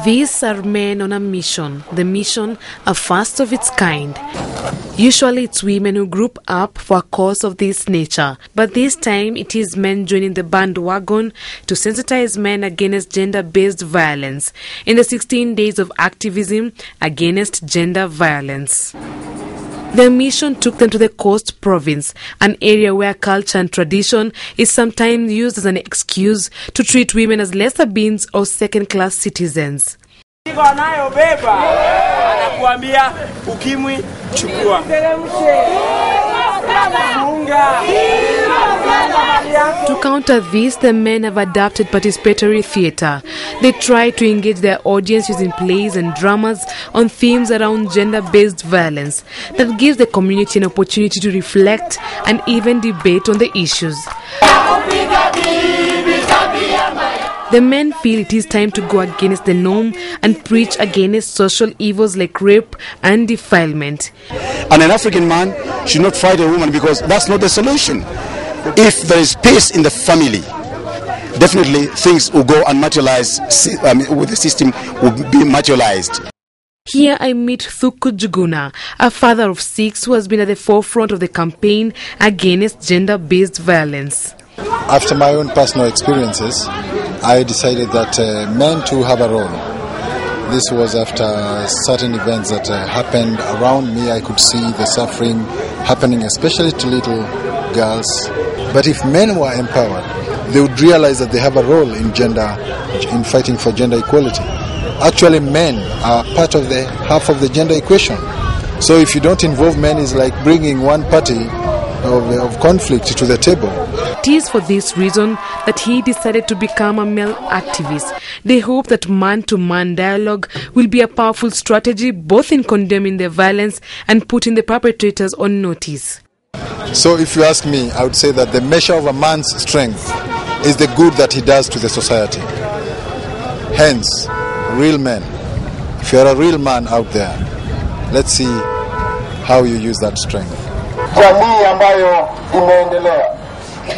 These are men on a mission, the mission a first of its kind. Usually it's women who group up for a cause of this nature, but this time it is men joining the bandwagon to sensitize men against gender-based violence in the 16 days of activism against gender violence. Their mission took them to the Coast Province, an area where culture and tradition is sometimes used as an excuse to treat women as lesser beings or second-class citizens. To counter this, the men have adapted participatory theatre. They try to engage their audience using plays and dramas on themes around gender-based violence that gives the community an opportunity to reflect and even debate on the issues. The men feel it is time to go against the norm and preach against social evils like rape and defilement. And an African man should not fight a woman because that's not the solution. If there is peace in the family, definitely things will go unmaterialized, with the system will be materialized. Here I meet Thuku Juguna, a father of 6 who has been at the forefront of the campaign against gender-based violence. After my own personal experiences, I decided that men too have a role. This was after certain events that happened around me. I could see the suffering happening, especially to little girls. But if men were empowered, they would realize that they have a role in fighting for gender equality. Actually, men are part of the half of the gender equation. So if you don't involve men, it's like bringing one party of conflict to the table. It is for this reason that he decided to become a male activist. They hope that man-to-man dialogue will be a powerful strategy both in condemning the violence and putting the perpetrators on notice. So if you ask me, I would say that the measure of a man's strength is the good that he does to the society. Hence, real men. If you're a real man out there, let's see how you use that strength.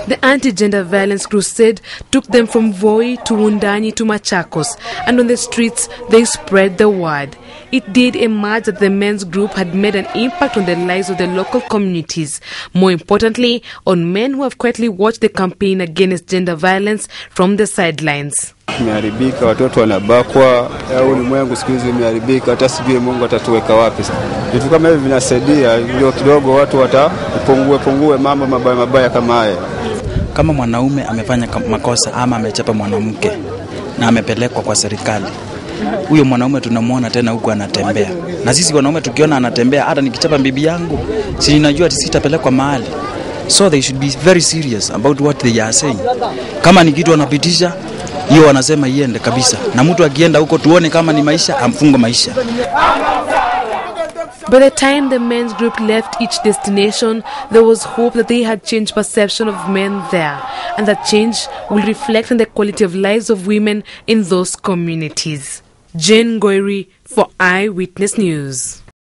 The anti-gender violence crusade took them from Voi to Wundanyi to Machakos, and on the streets they spread the word. It did emerge that the men's group had made an impact on the lives of the local communities. More importantly, on men who have quietly watched the campaign against gender violence from the sidelines. Imeharibika, watoto wanabakwa, ulimwengu siku hizi imeharibika, hata sijui Mungu atatuweka wapi. Vitu kama hivi vinasaidia ndio kidogo watu watapungue mambo mabaya kama haya. Kama mwanaume amefanya makosa ama amechapa mwanamke na amepelekwa kwa serikali, huyo mwanaume tunamuona tena huko anatembea. Na sisi wanaume tukiona anatembea, hata nikichapa bibi yangu, si ninajua sitapelekwa mahali. So they should be very serious about what they are saying. Kama ni kitu wanapitisha, hiyo wanasema iende kabisa. Na mtu akienda huko tuone kama ni maisha, amfungo maisha. By the time the men's group left each destination, there was hope that they had changed perception of men there, and that change will reflect on the quality of lives of women in those communities. Jane Goiri for Eyewitness News.